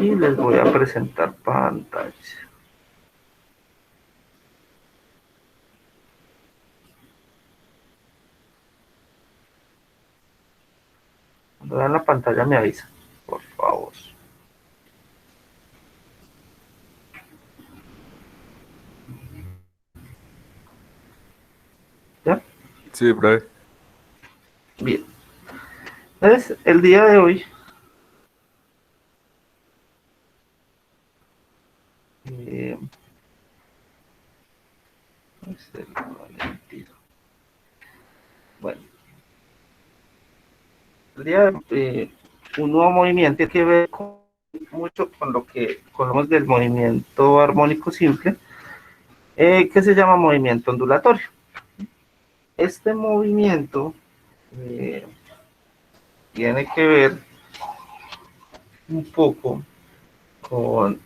y les voy a presentar pantalla. Cuando vean la pantalla me avisan, por favor. ¿Ya? Sí, breve. Bien. Entonces, el día de hoy, eh, bueno, el día de un nuevo movimiento tiene que ver mucho con lo que conocemos del movimiento armónico simple, que se llama movimiento ondulatorio. Este movimiento eh, tiene que ver un poco con,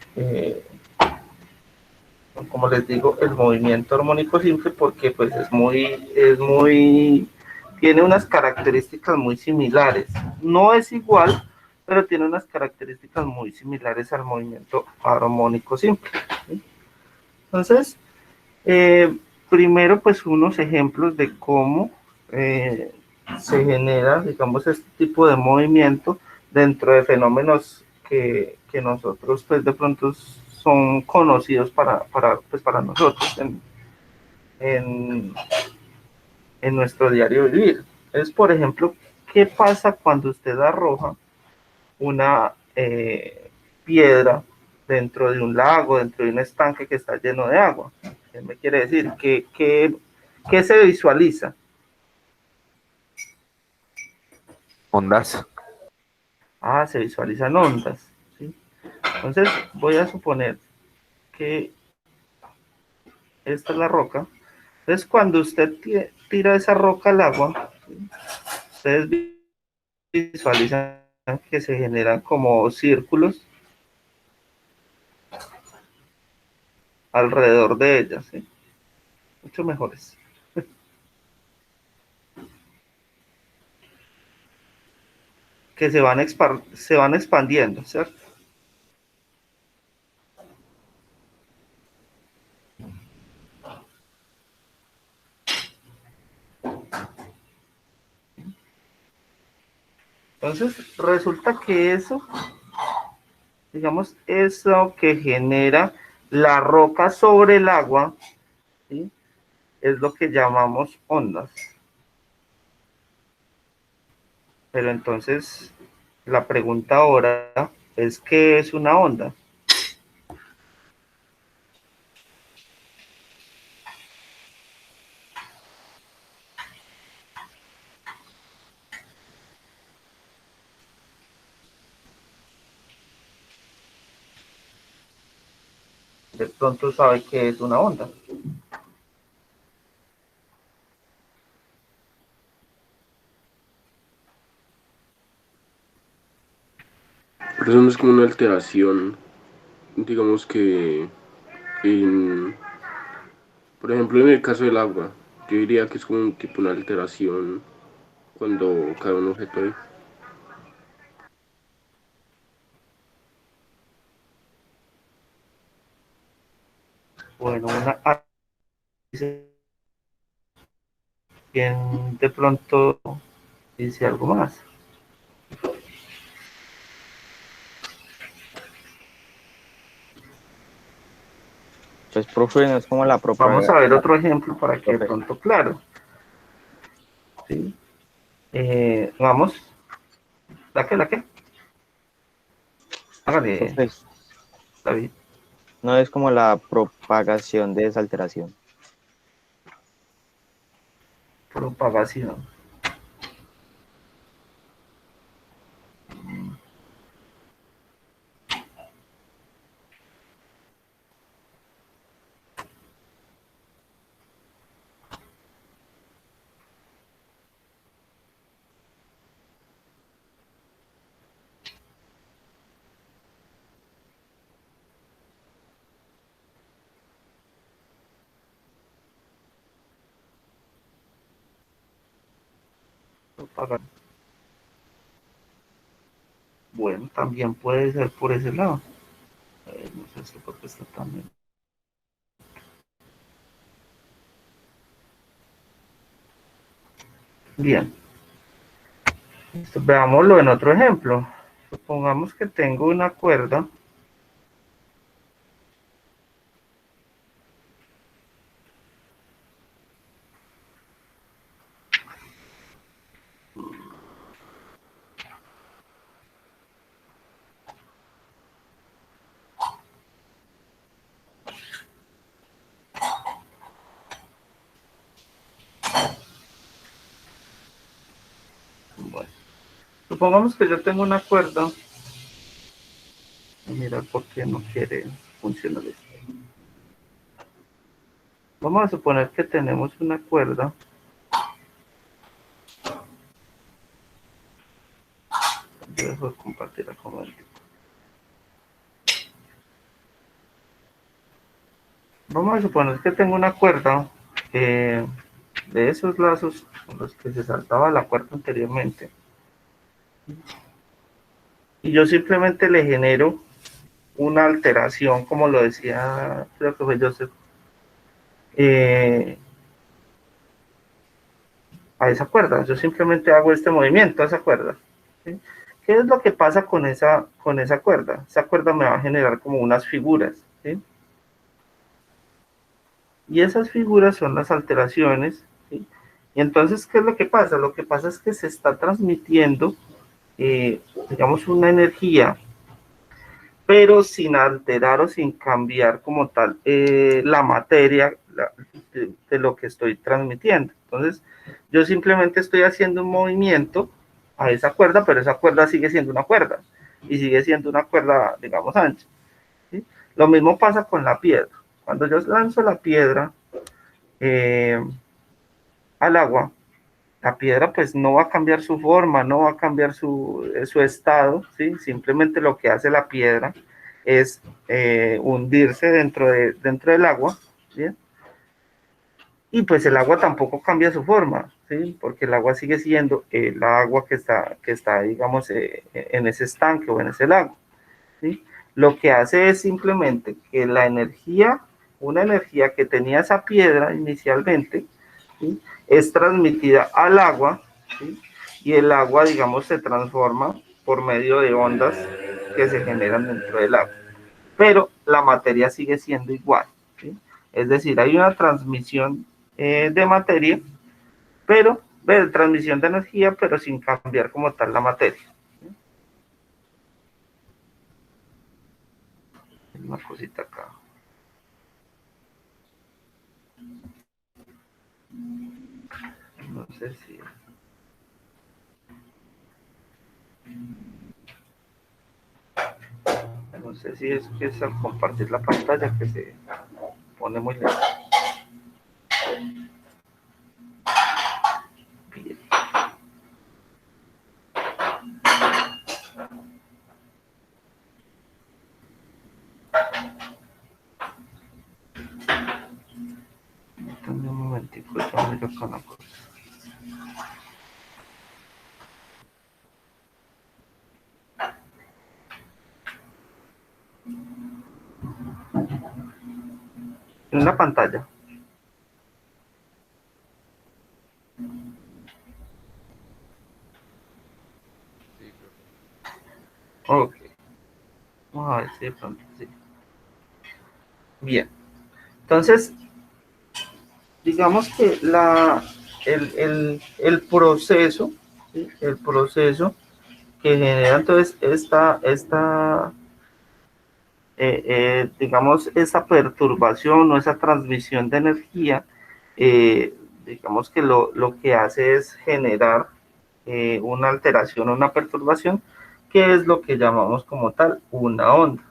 como les digo, el movimiento armónico simple, porque pues tiene unas características muy similares. No es igual, pero tiene unas características muy similares al movimiento armónico simple. ¿Sí? Entonces, primero pues unos ejemplos de cómo se genera, digamos, este tipo de movimiento dentro de fenómenos que nosotros pues de pronto son conocidos para nosotros en, en nuestro diario vivir. Es, por ejemplo, ¿qué pasa cuando usted arroja una piedra dentro de un lago, dentro de un estanque que está lleno de agua? ¿Qué me quiere decir? ¿Qué se visualiza? Ondas. Ah, se visualizan ondas. ¿Sí? Entonces, voy a suponer que esta es la roca. Entonces, cuando usted tira esa roca al agua, ¿sí? Ustedes visualizan que se generan como círculos alrededor de ella, ¿sí? Mucho mejores. Que se van expandiendo, ¿cierto? Entonces, resulta que eso, digamos, eso que genera la roca sobre el agua, ¿sí? Es lo que llamamos ondas. Pero entonces, la pregunta ahora es, ¿qué es una onda? De pronto sabe qué es una onda. Pero eso no es como una alteración, digamos que, en, por ejemplo, en el caso del agua, yo diría que es como un tipo una alteración cuando cae un objeto ahí. Bueno, quien de pronto dice algo más. Pues, profe, no es como la Vamos propagación. a ver otro ejemplo para que de Profe, pronto, claro, ¿sí? Vamos, ¿la qué? Hágale, profe, David. no es como la propagación de esa alteración. Propagación. Propagación. Bueno, también puede ser por ese lado. No sé si porque está también. Bien. Listo, veámoslo en otro ejemplo. Supongamos que tengo una cuerda. Bueno, supongamos que yo tengo una cuerda. Mira por qué no quiere funcionar esto. Vamos a suponer que tenemos una cuerda. Dejo de compartir la comando. Vamos a suponer que tengo una cuerda de esos lazos con los que se saltaba la cuerda anteriormente. Y yo simplemente le genero una alteración, como lo decía, creo que fue Joseph, a esa cuerda. Yo simplemente hago este movimiento a esa cuerda. ¿Sí? ¿Qué es lo que pasa con esa cuerda? Esa cuerda me va a generar como unas figuras. ¿Sí? Y esas figuras son las alteraciones. ¿Sí? Y entonces, ¿qué es lo que pasa? Lo que pasa es que se está transmitiendo, digamos, una energía, pero sin alterar o sin cambiar como tal la materia de lo que estoy transmitiendo. Entonces, yo simplemente estoy haciendo un movimiento a esa cuerda, pero esa cuerda sigue siendo una cuerda y sigue siendo una cuerda, digamos, ancha. ¿Sí? Lo mismo pasa con la piedra. Cuando yo lanzo la piedra al agua, la piedra pues no va a cambiar su forma, no va a cambiar su estado, ¿sí? Simplemente lo que hace la piedra es hundirse dentro del agua, ¿bien? Y pues el agua tampoco cambia su forma, ¿sí? Porque el agua sigue siendo el agua que está digamos, en ese estanque o en ese lago, ¿sí? Lo que hace es simplemente que la energía, una energía que tenía esa piedra inicialmente, ¿sí? Es transmitida al agua, ¿sí? Y el agua, digamos, se transforma por medio de ondas que se generan dentro del agua. Pero la materia sigue siendo igual, ¿sí? Es decir, hay una transmisión de materia, pero de transmisión de energía, pero sin cambiar como tal la materia. ¿Sí? Una cosita acá. No sé si... No sé si es que es al compartir la pantalla que se pone muy lento. Bien. Dame un momentico, ya miro acá una cosa. En la pantalla. Sí, profe. Ok. Vamos a ver si de pronto sí. Bien. Entonces, digamos que el proceso, ¿sí? El proceso que genera entonces digamos, esa perturbación o esa transmisión de energía, digamos que lo que hace es generar una alteración o una perturbación, que es lo que llamamos como tal una onda.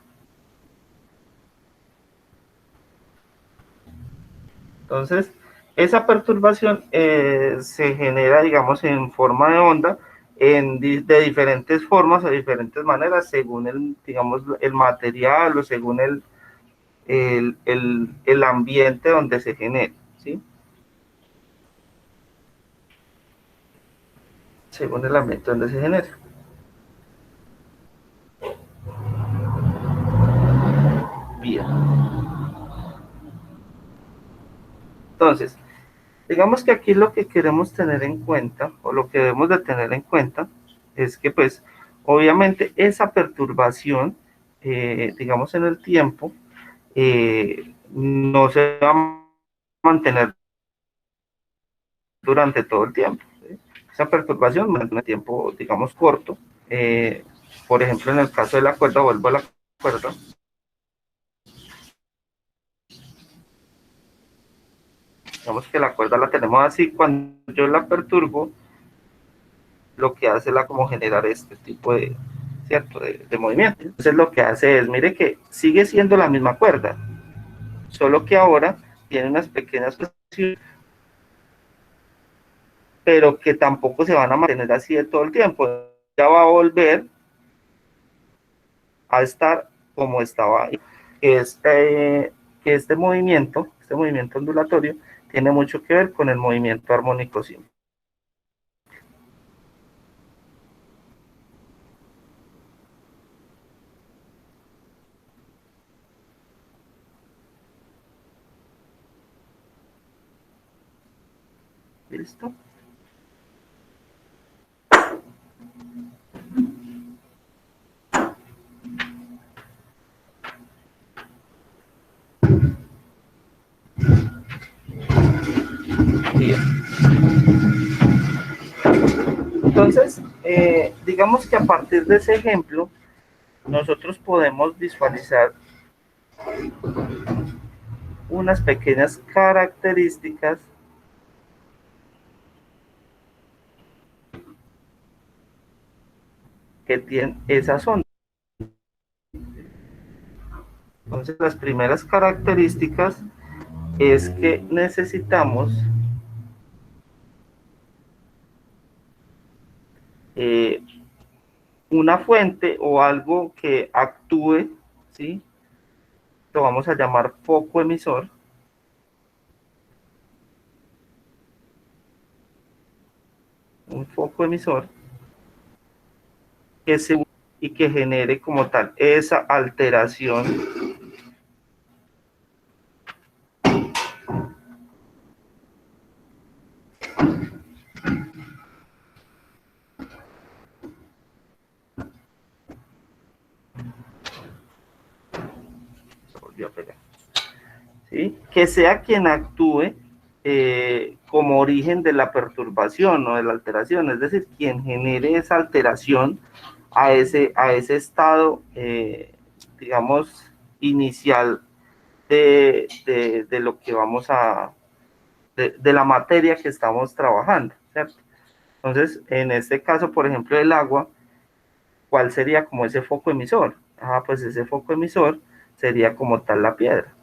Entonces, esa perturbación se genera, digamos, en forma de onda, de diferentes formas o diferentes maneras, según digamos, el material o según el ambiente donde se genere, ¿sí? Según el ambiente donde se genere. vía. Entonces, digamos que aquí lo que queremos tener en cuenta, o lo que debemos de tener en cuenta, es que pues obviamente esa perturbación, digamos en el tiempo, no se va a mantener durante todo el tiempo, ¿sí? Esa perturbación durante un tiempo, digamos, corto. Por ejemplo, en el caso de la cuerda, vuelvo a la cuerda. Digamos que la cuerda la tenemos así, cuando yo la perturbo, lo que hace la como generar este tipo de, ¿cierto? De movimiento. Entonces lo que hace es, mire que sigue siendo la misma cuerda, solo que ahora tiene unas pequeñas presiones, pero que tampoco se van a mantener así de todo el tiempo. Ya va a volver a estar como estaba ahí. Que este movimiento ondulatorio, tiene mucho que ver con el movimiento armónico simple. ¿Listo? Bien. Entonces, digamos que a partir de ese ejemplo, nosotros podemos visualizar unas pequeñas características que tienen esas ondas. Entonces, las primeras características es que necesitamos eh, una fuente o algo que actúe, ¿sí? Lo vamos a llamar foco emisor. Un foco emisor que se y que genere como tal esa alteración volvió a pegar, ¿sí? Que sea quien actúe como origen de la perturbación o de la alteración, es decir, quien genere esa alteración a ese estado, digamos, inicial de lo que vamos a, de la materia que estamos trabajando, ¿cierto? Entonces, en este caso, por ejemplo, el agua, ¿cuál sería como ese foco emisor? Ah, pues ese foco emisor sería como tal la piedra.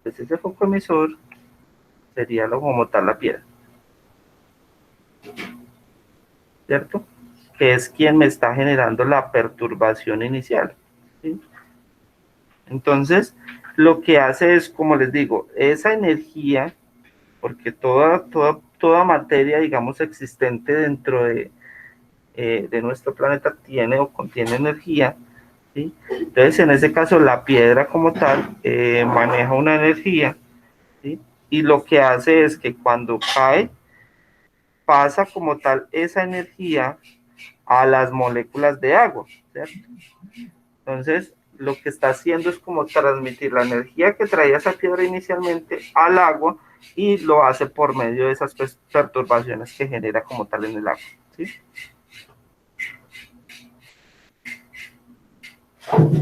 Pues ese foco emisor sería lo como tal la piedra, ¿cierto? Que es quien me está generando la perturbación inicial, ¿sí? Entonces, lo que hace es, como les digo, esa energía, porque toda materia, digamos, existente dentro de nuestro planeta tiene o contiene energía, ¿sí? Entonces, en ese caso, la piedra como tal maneja una energía, ¿sí? Y lo que hace es que cuando cae, pasa como tal esa energía a las moléculas de agua, ¿cierto? Entonces, lo que está haciendo es como transmitir la energía que traía esa piedra inicialmente al agua y lo hace por medio de esas perturbaciones que genera como tal en el agua, ¿sí?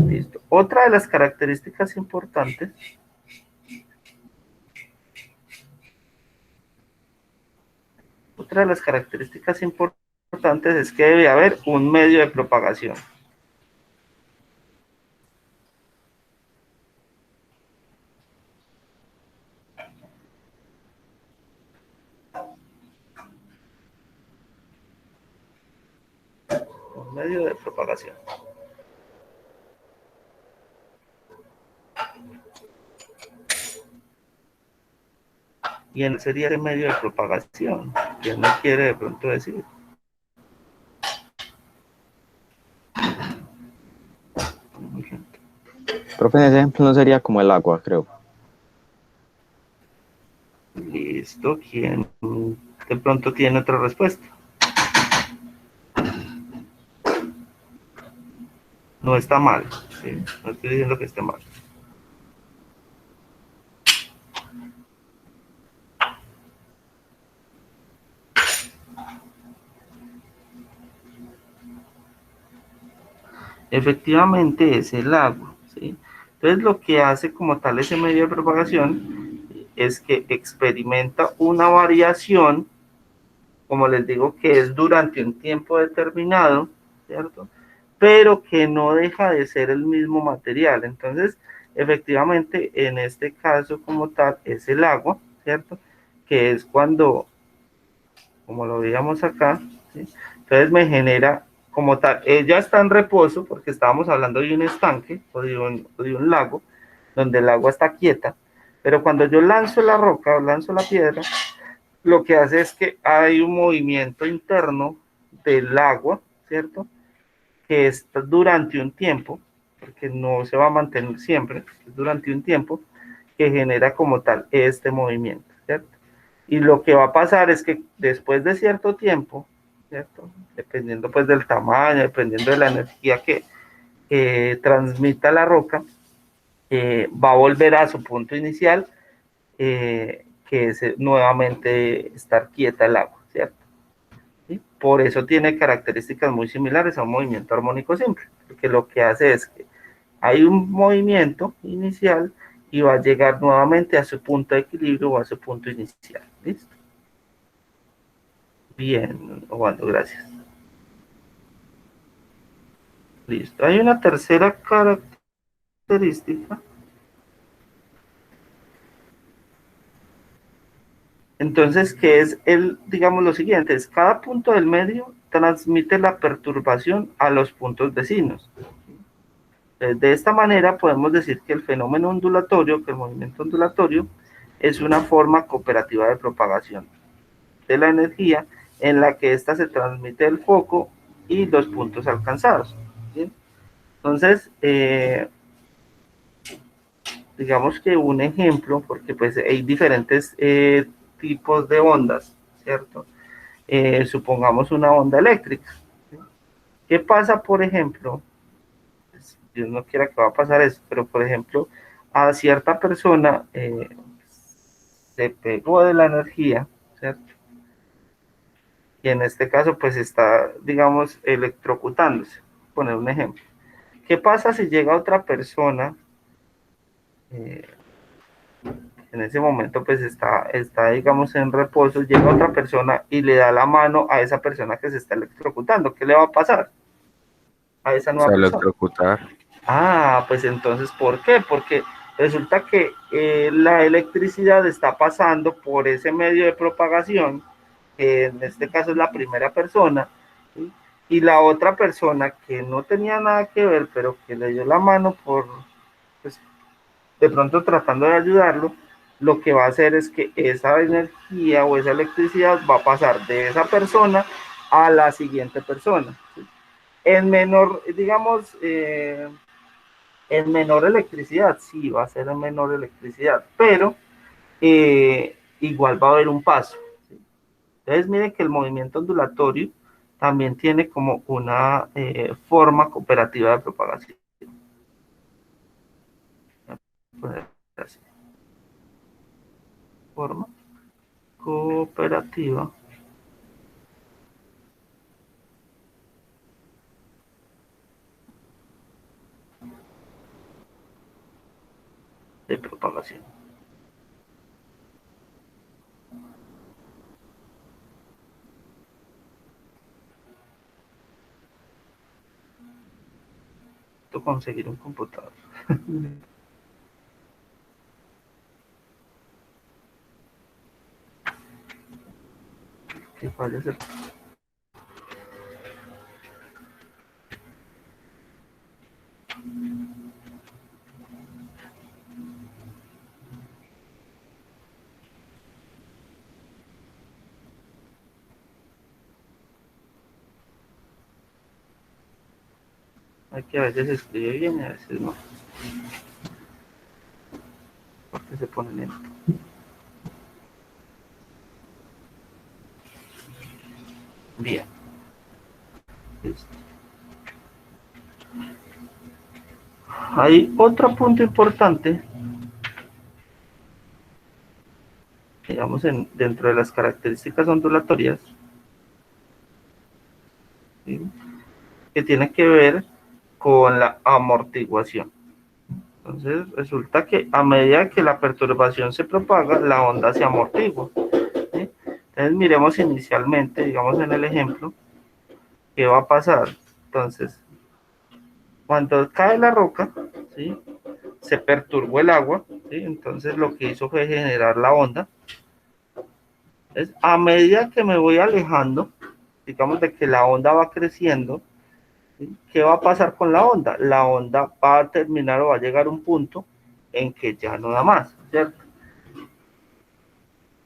Listo. Otra de las características importantes, es que debe haber un medio de propagación. medio de propagación. Y en sería el medio de propagación. ¿Quién me quiere de pronto decir? Profe, en ese ejemplo no sería como el agua, creo. Listo. ¿Quién de pronto tiene otra respuesta? No está mal, ¿sí? No estoy diciendo que esté mal. Efectivamente es el agua, ¿sí? Entonces lo que hace como tal ese medio de propagación es que experimenta una variación, como les digo, que es durante un tiempo determinado, ¿cierto? Pero que no deja de ser el mismo material. Entonces, efectivamente, en este caso como tal es el agua, ¿cierto? Que es cuando, como lo veíamos acá, ¿sí? Entonces me genera como tal, ella está en reposo porque estábamos hablando de un estanque o de un lago, donde el agua está quieta, pero cuando yo lanzo la roca o lanzo la piedra, lo que hace es que hay un movimiento interno del agua, ¿cierto? Que es durante un tiempo, porque no se va a mantener siempre, es durante un tiempo, que genera como tal este movimiento, ¿cierto? Y lo que va a pasar es que después de cierto tiempo, ¿cierto? Dependiendo pues del tamaño, dependiendo de la energía que transmita la roca, va a volver a su punto inicial, que es nuevamente estar quieta el agua, ¿cierto? ¿Sí? Por eso tiene características muy similares a un movimiento armónico simple, porque lo que hace es que hay un movimiento inicial y va a llegar nuevamente a su punto de equilibrio o a su punto inicial. ¿Listo? Bien, Osvaldo, gracias. Listo. Hay una tercera característica. Entonces, que es digamos lo siguiente, es cada punto del medio transmite la perturbación a los puntos vecinos. De esta manera podemos decir que el fenómeno ondulatorio, que el movimiento ondulatorio, es una forma cooperativa de propagación de la energía en la que ésta se transmite el foco y los puntos alcanzados. ¿Sí? Entonces, digamos que un ejemplo, porque pues hay diferentes tipos de ondas, ¿cierto? Supongamos una onda eléctrica. ¿Sí? ¿Qué pasa, por ejemplo? Dios no quiera que va a pasar eso, pero por ejemplo, a cierta persona se pegó de la energía, ¿cierto? Y en este caso, pues está, digamos, electrocutándose. Poner un ejemplo. ¿Qué pasa si llega otra persona? Eh, en ese momento, pues digamos, en reposo, llega otra persona y le da la mano a esa persona que se está electrocutando. ¿Qué le va a pasar a esa Se nueva va a persona? electrocutar. Ah, pues entonces, ¿por qué? Porque resulta que la electricidad está pasando por ese medio de propagación, que en este caso es la primera persona, ¿sí? Y la otra persona que no tenía nada que ver, pero que le dio la mano pues, de pronto tratando de ayudarlo, lo que va a hacer es que esa energía o esa electricidad va a pasar de esa persona a la siguiente persona, ¿sí? En menor, digamos, en menor electricidad, sí, va a ser en menor electricidad, pero igual va a haber un paso. ¿Sí? Entonces, miren que el movimiento ondulatorio también tiene como una forma cooperativa de propagación. Así. Forma cooperativa de propagación. Esto conseguir un computador. Que falla ser. Hay que a veces escribe bien y a veces no. Porque se pone lento. Bien. Listo. Hay otro punto importante, digamos, dentro de las características ondulatorias, ¿sí? Que tiene que ver con la amortiguación. Entonces, resulta que a medida que la perturbación se propaga, la onda se amortigua, ¿sí? Entonces, miremos inicialmente, digamos en el ejemplo, ¿qué va a pasar? Entonces, cuando cae la roca, ¿sí? Se perturbó el agua, ¿sí? Entonces lo que hizo fue generar la onda. Entonces, a medida que me voy alejando, digamos de que la onda va creciendo, ¿sí? ¿Qué va a pasar con la onda? La onda va a terminar o va a llegar a un punto en que ya no da más, ¿cierto?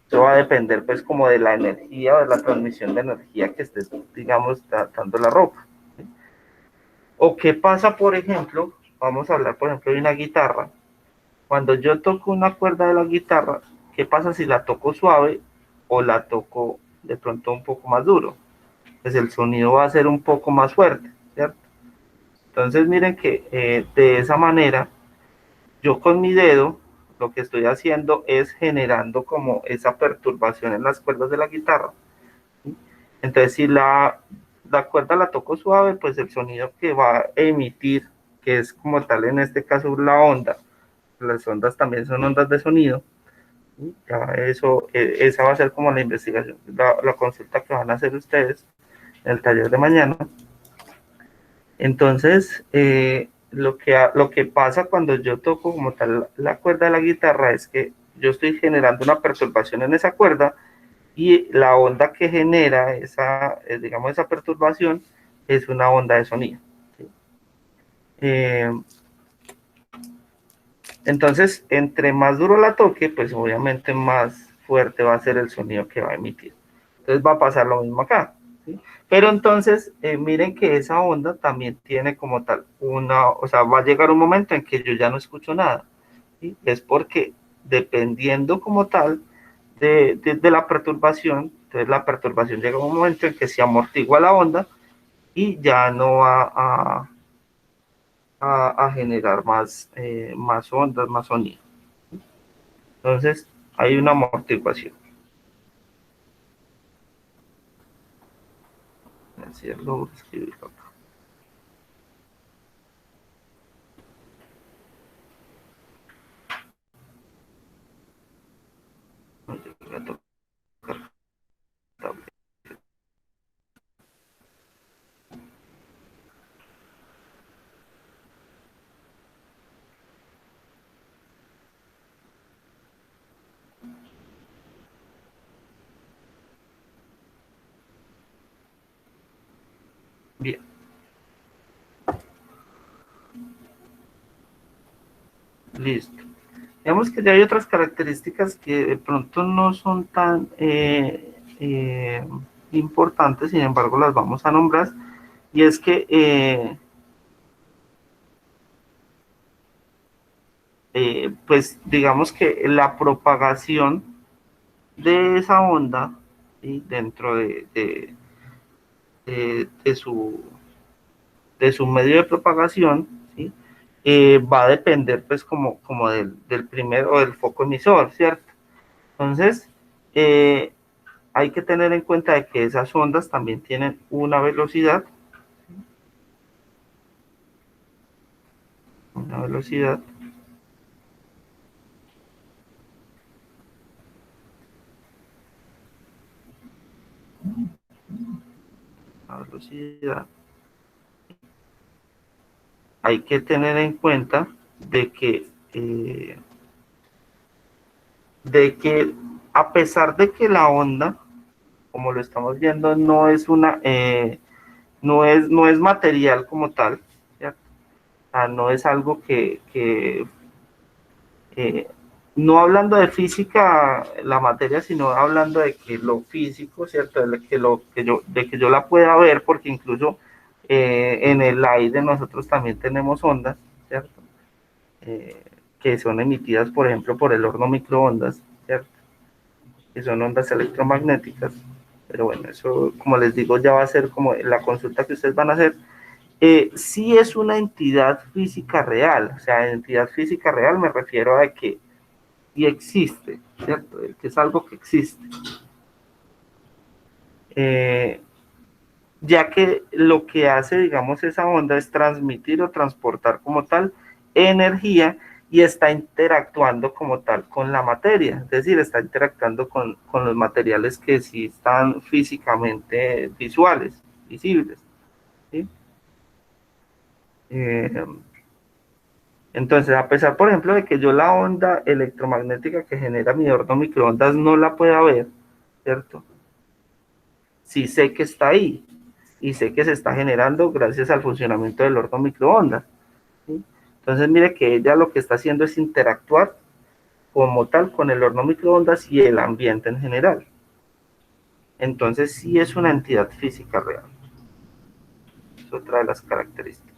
Eso va a depender pues como de la energía o de la transmisión de energía que esté, digamos, dando la roca, ¿sí? O qué pasa, por ejemplo, vamos a hablar por ejemplo de una guitarra. Cuando yo toco una cuerda de la guitarra, ¿qué pasa si la toco suave o la toco de pronto un poco más duro? Pues el sonido va a ser un poco más fuerte, ¿cierto? Entonces miren que de esa manera, yo con mi dedo, lo que estoy haciendo es generando como esa perturbación en las cuerdas de la guitarra, ¿sí? Entonces si la cuerda la toco suave, pues el sonido que va a emitir, que es como tal en este caso la onda, las ondas también son ondas de sonido, ya eso, esa va a ser como la investigación, la consulta que van a hacer ustedes en el taller de mañana. Entonces, lo que pasa cuando yo toco como tal la cuerda de la guitarra es que yo estoy generando una perturbación en esa cuerda y la onda que genera esa, digamos, esa perturbación es una onda de sonido, ¿sí? Eh, Entonces, entre más duro la toque, pues obviamente más fuerte va a ser el sonido que va a emitir. Entonces va a pasar lo mismo acá, ¿sí? Pero entonces, miren que esa onda también tiene como tal o sea, va a llegar un momento en que yo ya no escucho nada, ¿sí? Es porque dependiendo como tal de la perturbación, entonces la perturbación llega a un momento en que se amortigua la onda y ya no va a generar más ondas, más sonido. Entonces, hay una amortiguación. Así es, lo escribí acá. Bien, listo. Digamos que ya hay otras características que de pronto no son tan importantes, sin embargo las vamos a nombrar, y es que pues digamos que la propagación de esa onda, ¿sí? Dentro de de su medio de propagación, ¿sí? Va a depender pues como del primer o del foco emisor, ¿cierto? Entonces, hay que tener en cuenta de que esas ondas también tienen una velocidad, una velocidad. Hay que tener en cuenta de que a pesar de que la onda, como lo estamos viendo, no es no es material como tal, ¿cierto? O sea, no es algo eh, no hablando de física, la materia, sino hablando de que lo físico, ¿cierto? De que yo la pueda ver, porque incluso En el aire nosotros también tenemos ondas, ¿cierto? Que son emitidas, por ejemplo, por el horno microondas, ¿cierto? Que son ondas electromagnéticas. Pero bueno, eso, como les digo, ya va a ser como la consulta que ustedes van a hacer. Sí es una entidad física real, o sea, entidad física real me refiero a que y existe, ¿cierto? Que es algo que existe. Ya que lo que hace, digamos, esa onda es transmitir o transportar como tal energía y está interactuando como tal con la materia, es decir, está interactuando con los materiales que sí están físicamente visuales, visibles, ¿sí? Eh, entonces, a pesar, por ejemplo, de que yo la onda electromagnética que genera mi horno microondas no la pueda ver, ¿cierto? Sí sé que está ahí y sé que se está generando gracias al funcionamiento del horno microondas, ¿sí? Entonces, mire que ella lo que está haciendo es interactuar como tal con el horno microondas y el ambiente en general. Entonces, sí es una entidad física real. Es otra de las características.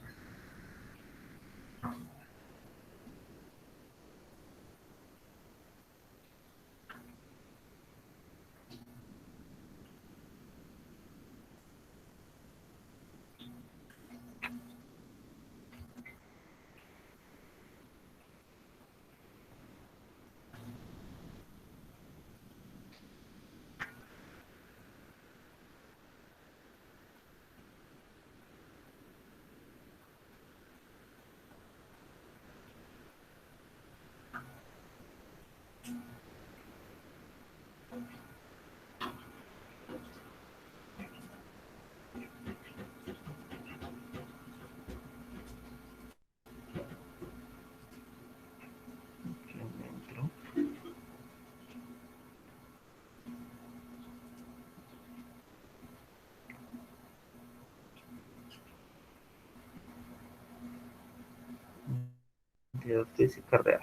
Entidad física real.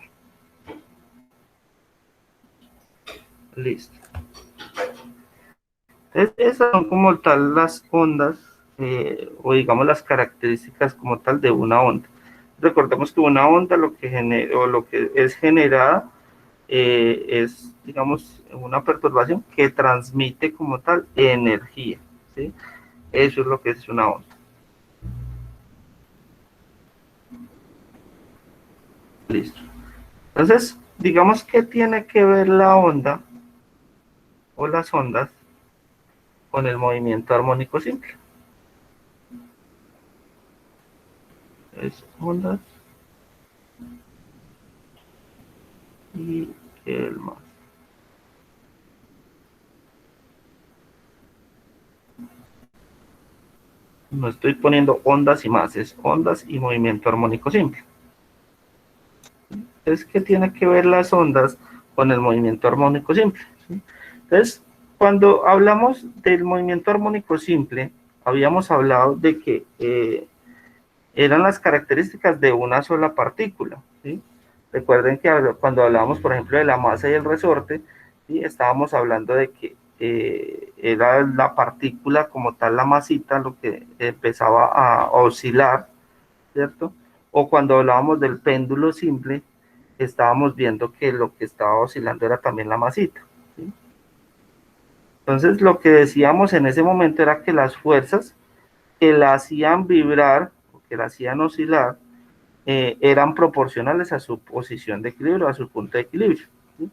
Listo. Esas son como tal las ondas, o digamos las características como tal de una onda. Recordemos que una onda lo que genera, o lo que es generada, es, digamos, una perturbación que transmite como tal energía, ¿sí? Eso es lo que es una onda. Listo. Entonces, digamos que tiene que ver la onda o las ondas con el movimiento armónico simple. Es ondas y el más. No estoy poniendo ondas y más, es ondas y movimiento armónico simple. Es que tiene que ver las ondas con el movimiento armónico simple, ¿sí? Entonces, cuando hablamos del movimiento armónico simple, habíamos hablado de que eran las características de una sola partícula, ¿sí? Recuerden que cuando hablábamos, por ejemplo, de la masa y el resorte, ¿sí? Estábamos hablando de que era la partícula como tal, la masita, lo que empezaba a oscilar, ¿cierto? O cuando hablábamos del péndulo simple, estábamos viendo que lo que estaba oscilando era también la masita, ¿sí? Entonces, lo que decíamos en ese momento era que las fuerzas que la hacían vibrar, o que la hacían oscilar, eran proporcionales a su posición de equilibrio, a su punto de equilibrio, ¿sí?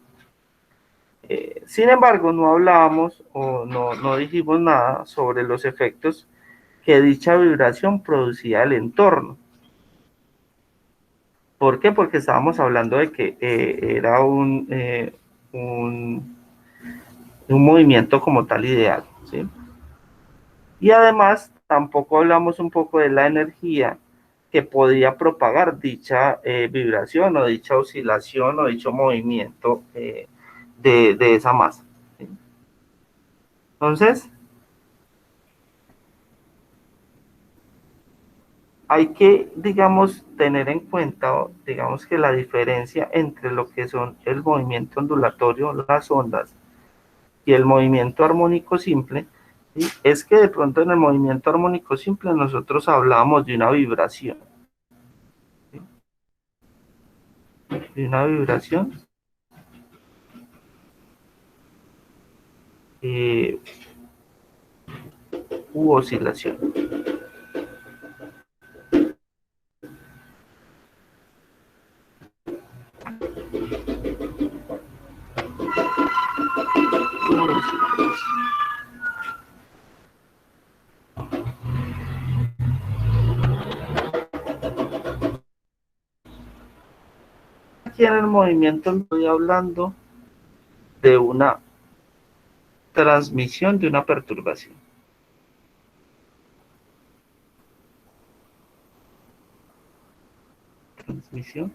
Sin embargo, no hablábamos o no dijimos nada sobre los efectos que dicha vibración producía al entorno. ¿Por qué? Porque estábamos hablando de que era un, un movimiento como tal ideal, ¿sí? Y además, tampoco hablamos un poco de la energía que podía propagar dicha vibración o dicha oscilación o dicho movimiento de esa masa, ¿sí? Entonces, hay que, digamos, tener en cuenta, digamos, que la diferencia entre lo que son el movimiento ondulatorio, las ondas, y el movimiento armónico simple, ¿sí? Es que de pronto en el movimiento armónico simple nosotros hablábamos de una vibración, ¿sí? De una vibración eh, u oscilación. Aquí en el movimiento estoy hablando de una transmisión de una perturbación. Transmisión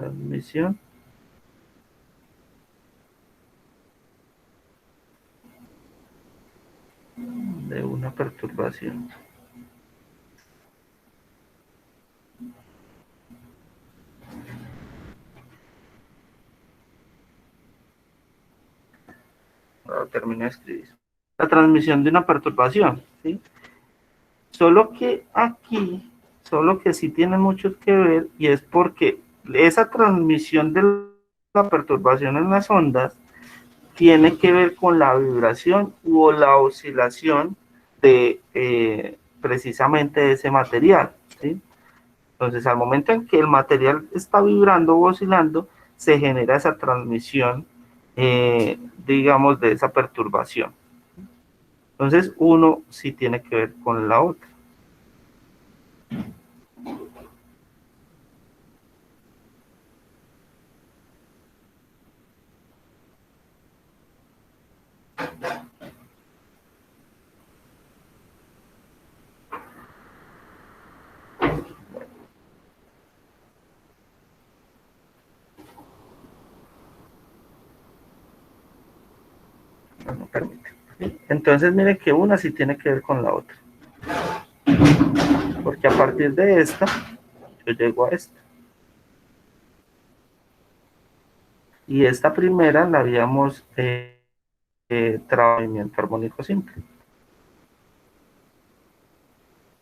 transmisión de una perturbación. Ahora termino de escribir. La transmisión de una perturbación, ¿sí? Solo que sí tiene mucho que ver, y es porque esa transmisión de la perturbación en las ondas tiene que ver con la vibración o la oscilación de precisamente de ese material, ¿sí? Entonces, al momento en que el material está vibrando o oscilando, se genera esa transmisión, digamos, de esa perturbación. Entonces, uno sí tiene que ver con la otra. No permite. Entonces, miren que una sí tiene que ver con la otra. Porque a partir de esta, yo llego a esta. Y esta primera la habíamos trabajado armónico simple.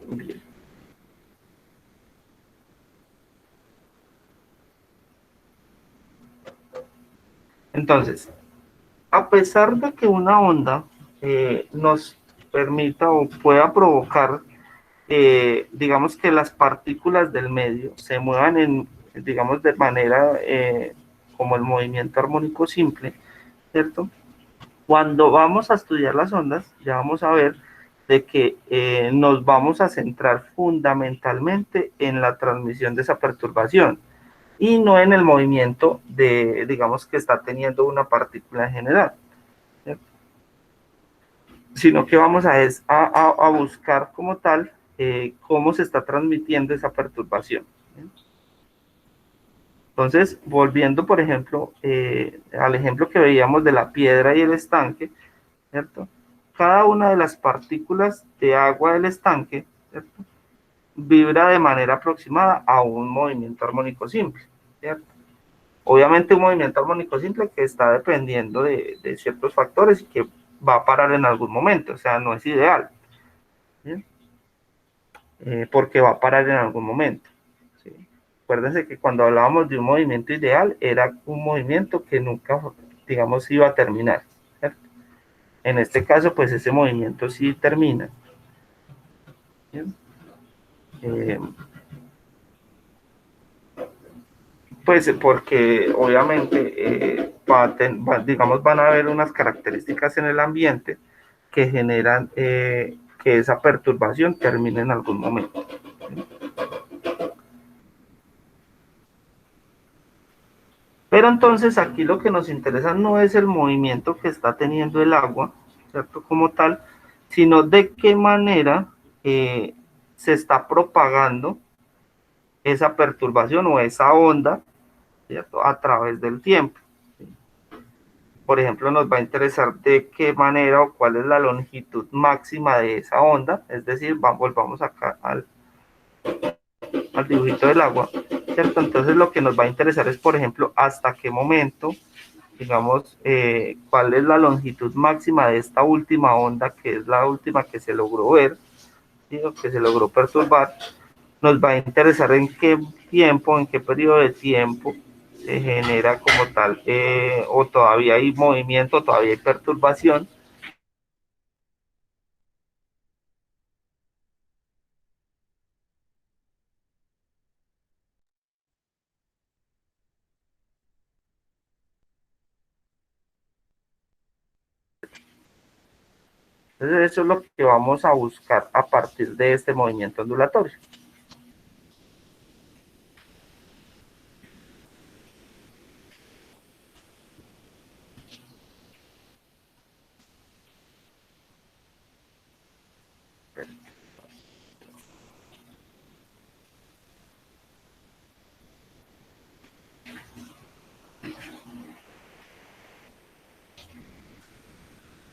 Bien. Entonces, a pesar de que una onda nos permita o pueda provocar, digamos que las partículas del medio se muevan digamos, de manera como el movimiento armónico simple, ¿cierto? Cuando vamos a estudiar las ondas, ya vamos a ver de que nos vamos a centrar fundamentalmente en la transmisión de esa perturbación y no en el movimiento de, digamos, que está teniendo una partícula en general, ¿cierto? Sino que vamos a buscar como tal cómo se está transmitiendo esa perturbación, ¿sí? Entonces, volviendo, por ejemplo, al ejemplo que veíamos de la piedra y el estanque, ¿cierto? Cada una de las partículas de agua del estanque, ¿cierto?, vibra de manera aproximada a un movimiento armónico simple, ¿cierto? Obviamente un movimiento armónico simple que está dependiendo de ciertos factores y que va a parar en algún momento, o sea, no es ideal, ¿sí? Porque va a parar en algún momento, ¿sí? Acuérdense que cuando hablábamos de un movimiento ideal, era un movimiento que nunca, digamos, iba a terminar, ¿cierto? En este caso, pues ese movimiento sí termina, ¿sí? Pues porque obviamente, digamos, van a haber unas características en el ambiente que generan que esa perturbación termine en algún momento, ¿sí? Pero Pero entonces aquí lo que nos interesa no es el movimiento que está teniendo el agua, ¿cierto? Como tal, sino de qué manera se está propagando esa perturbación o esa onda, ¿cierto? A través del tiempo. Por ejemplo, nos va a interesar de qué manera o cuál es la longitud máxima de esa onda, es decir, volvamos acá al dibujito del agua, ¿cierto? Entonces lo que nos va a interesar es, por ejemplo, hasta qué momento, digamos, cuál es la longitud máxima de esta última onda, que es la última que se logró ver, ¿sí? O que se logró perturbar. Nos va a interesar en qué tiempo, en qué periodo de tiempo se genera como tal, o todavía hay movimiento, todavía hay perturbación. Entonces eso es lo que vamos a buscar a partir de este movimiento ondulatorio.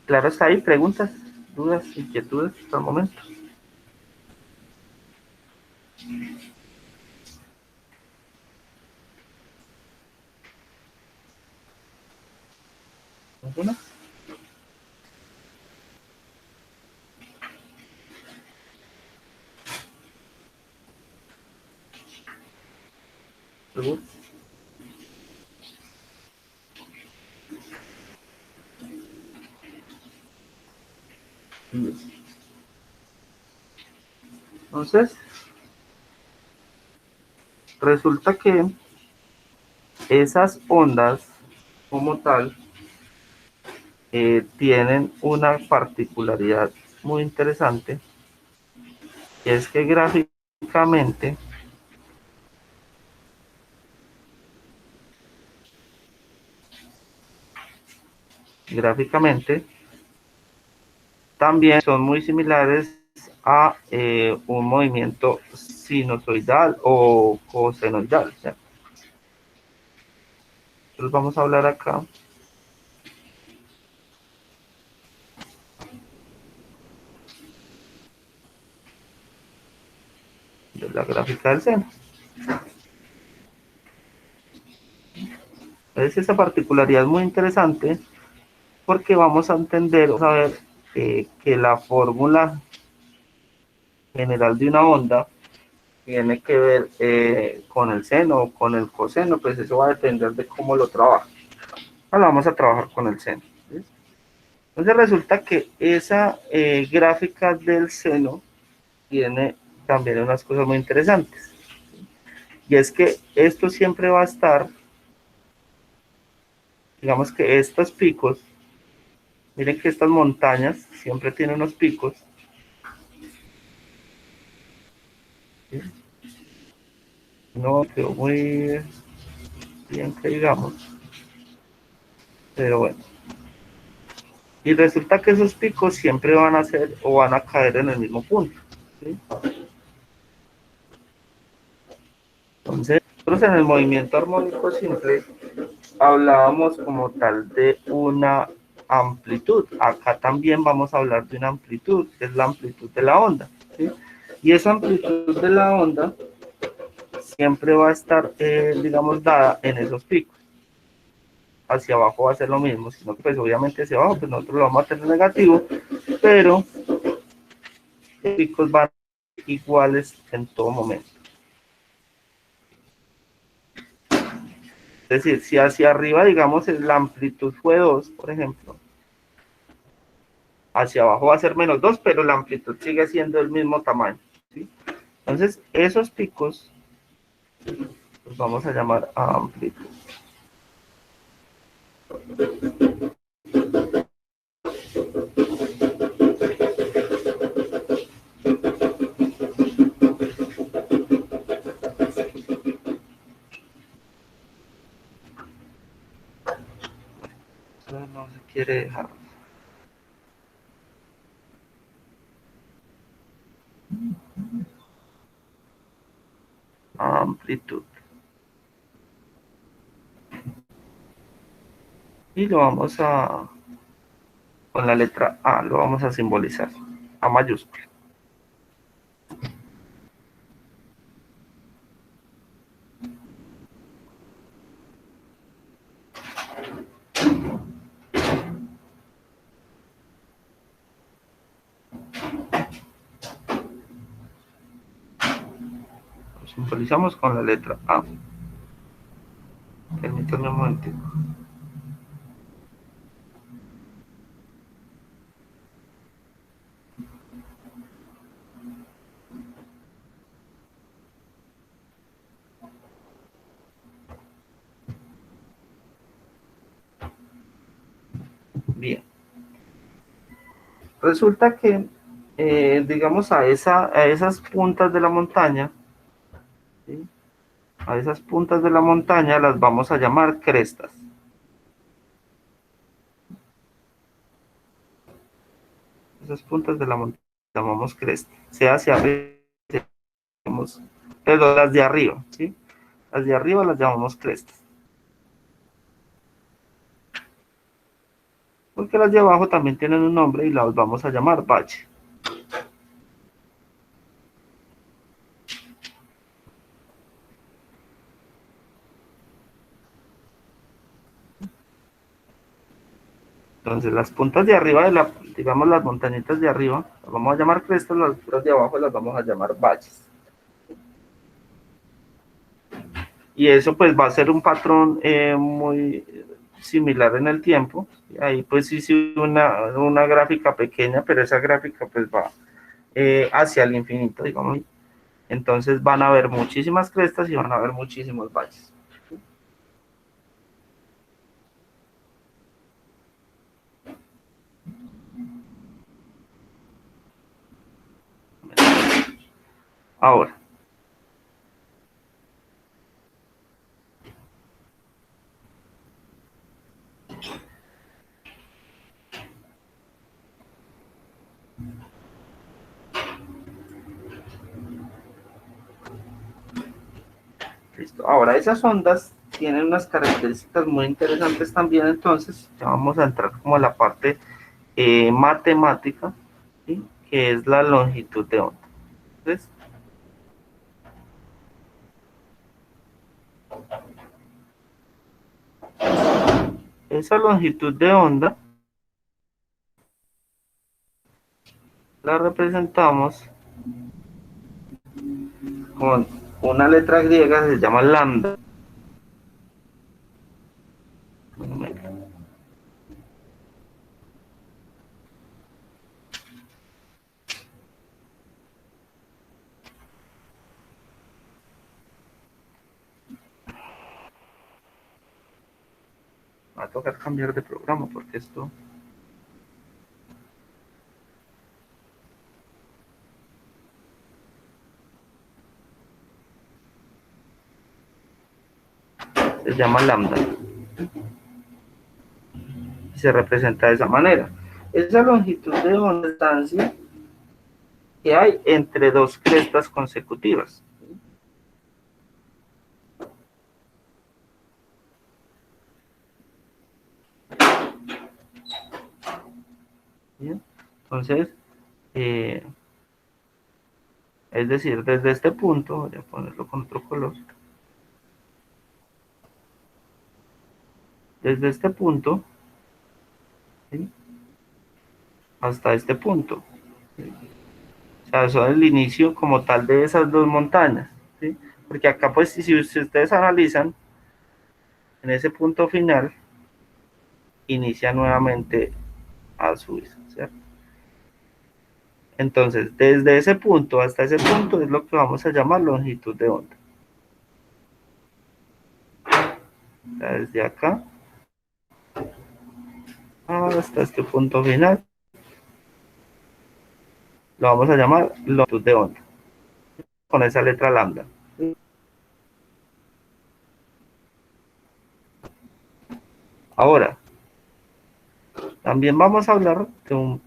Claro, está ahí, preguntas, dudas, inquietudes hasta el momento. ¿Alguna? ¿Seguro? Entonces, resulta que esas ondas como tal tienen una particularidad muy interesante, y es que gráficamente también son muy similares a un movimiento sinusoidal o cosenoidal, ¿cierto? Entonces vamos a hablar acá de la gráfica del seno. Entonces esa particularidad es muy interesante porque vamos a entender, vamos a ver que la fórmula general de una onda tiene que ver con el seno o con el coseno, pues eso va a depender de cómo lo trabaja. Ahora vamos a trabajar con el seno, ¿sí? Entonces resulta que esa gráfica del seno tiene también unas cosas muy interesantes. Y es que esto siempre va a estar, digamos que estos picos, miren que estas montañas siempre tienen unos picos, ¿sí? No quedó muy bien que digamos, pero bueno. Y resulta que esos picos siempre van a ser o van a caer en el mismo punto, ¿sí? Entonces, nosotros en el movimiento armónico simple hablábamos como tal de una amplitud. Acá también vamos a hablar de una amplitud, que es la amplitud de la onda, ¿sí? Y esa amplitud de la onda siempre va a estar, digamos, dada en esos picos. Hacia abajo va a ser lo mismo, sino que pues obviamente hacia abajo pues nosotros lo vamos a tener negativo, pero los picos van iguales en todo momento. Es decir, si hacia arriba, digamos, la amplitud fue 2, por ejemplo, hacia abajo va a ser menos 2, pero la amplitud sigue siendo el mismo tamaño, ¿sí? Entonces, esos picos los vamos a llamar amplitud. ahora no se quiere dejar. Amplitud. Y lo vamos a, con la letra A, lo vamos a simbolizar. A mayúscula. Lo simbolizamos con la letra A. Permítanme un momento. Bien. Resulta que, digamos, a esas puntas de la montaña, ¿sí? A esas puntas de la montaña las vamos a llamar crestas. Esas puntas de la montaña las llamamos crestas. Sea hacia arriba, pero las de arriba, ¿sí? Las de arriba las llamamos crestas. Porque las de abajo también tienen un nombre y las vamos a llamar valle. Entonces las puntas de arriba digamos las montañitas de arriba, las vamos a llamar crestas, las puras de abajo las vamos a llamar valles. Y eso pues va a ser un patrón muy similar en el tiempo. Ahí pues hice una gráfica pequeña, pero esa gráfica pues va hacia el infinito, digamos. Entonces van a haber muchísimas crestas y van a haber muchísimos valles. Ahora, listo. Ahora esas ondas tienen unas características muy interesantes también, entonces ya vamos a entrar como a la parte matemática, ¿sí? Que es la longitud de onda. Entonces, esa longitud de onda la representamos con una letra griega que se llama lambda. Va a tocar cambiar de programa porque esto... se llama lambda. Y se representa de esa manera. Esa longitud de onda distancia que hay entre dos crestas consecutivas. ¿Bien? Entonces, es decir, desde este punto, voy a ponerlo con otro color, desde este punto, ¿sí? Hasta este punto, ¿sí? O sea, eso es el inicio como tal de esas dos montañas, ¿sí? Porque acá, pues, si ustedes analizan, en ese punto final, inicia nuevamente a subir, ¿cierto? Entonces, desde ese punto hasta ese punto es lo que vamos a llamar longitud de onda. O sea, desde acá hasta este punto final lo vamos a llamar longitud de onda, con esa letra lambda. Ahora, También vamos a hablar de un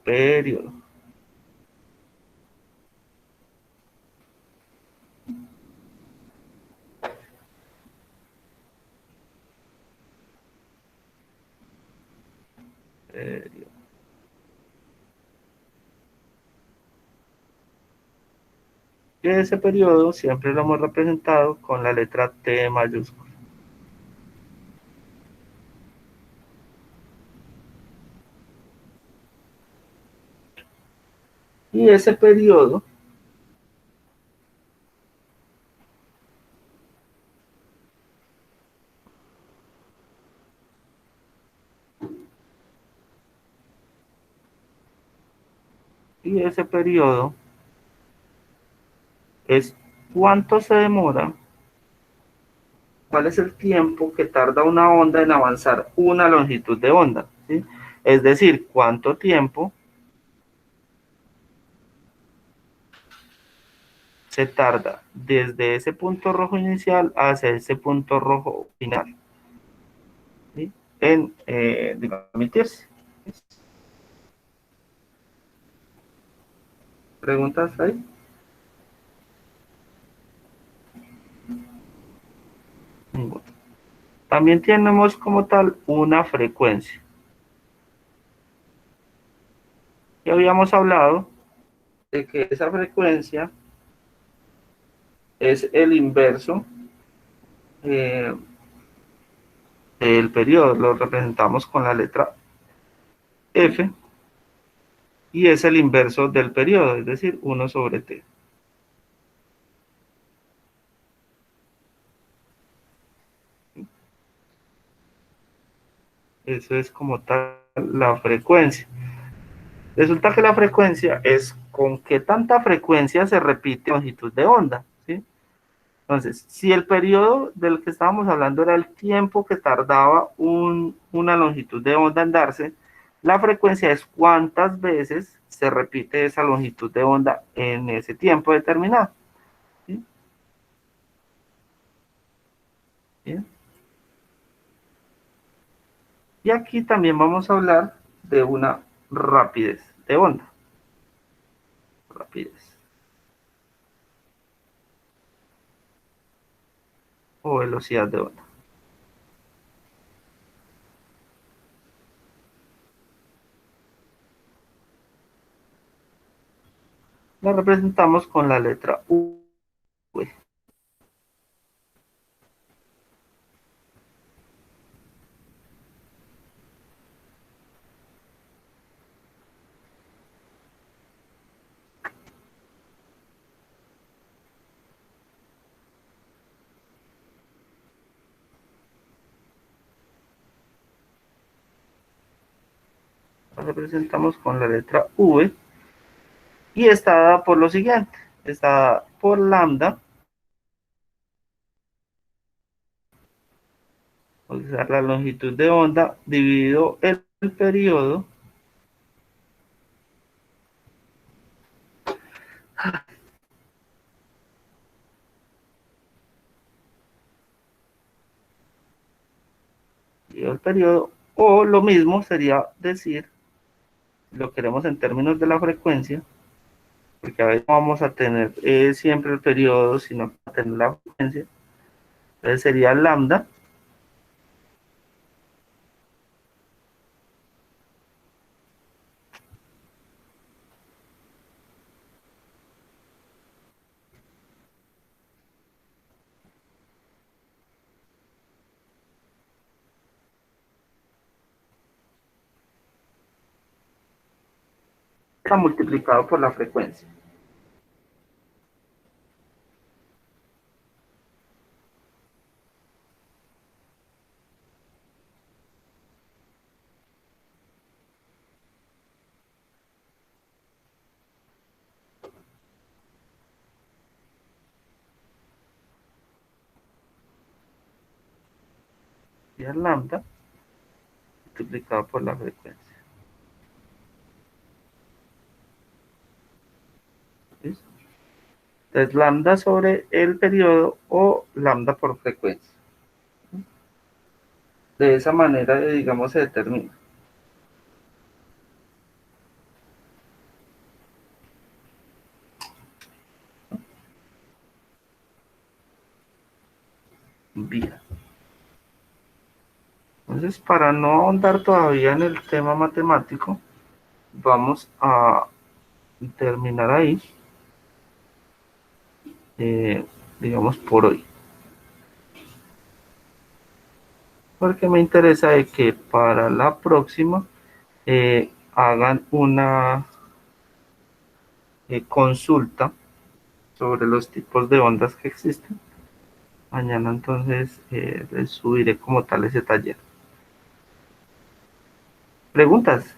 periodo. Periodo. Y ese periodo siempre lo hemos representado con la letra T mayúscula. Y ese periodo es cuánto se demora, cuál es el tiempo que tarda una onda en avanzar una longitud de onda, ¿sí? Es decir, cuánto tiempo se tarda desde ese punto rojo inicial hacia ese punto rojo final, ¿sí? En digamos, emitirse. ¿Preguntas ahí? Ninguna. También tenemos como tal una frecuencia. Ya habíamos hablado de que esa frecuencia es el inverso eh, del periodo. Lo representamos con la letra F y es el inverso del periodo, es decir, 1 sobre T. Eso es como tal la frecuencia. Resulta que la frecuencia es con qué tanta frecuencia se repite la longitud de onda, ¿sí? Entonces, si el periodo del que estábamos hablando era el tiempo que tardaba una longitud de onda en darse, la frecuencia es cuántas veces se repite esa longitud de onda en ese tiempo determinado, ¿sí? ¿Bien? Y aquí también vamos a hablar de una rapidez de onda. Rapidez o velocidad de onda. La representamos con la letra V. La representamos con la letra V y está dada por lo siguiente. Está dada por lambda, o sea, la longitud de onda dividido el periodo o lo mismo sería decir, lo queremos en términos de la frecuencia, porque a veces no vamos a tener siempre el periodo, sino a tener la frecuencia. Entonces sería lambda multiplicado por la frecuencia. Y es lambda multiplicado por la frecuencia. ¿Listo? Entonces lambda sobre el periodo o lambda por frecuencia. De esa manera, digamos, se determina. Entonces, para no ahondar todavía en el tema matemático, vamos a terminar ahí, digamos, por hoy. Porque me interesa de que para la próxima hagan una consulta sobre los tipos de ondas que existen. Mañana entonces les subiré como tal ese taller. ¿Preguntas?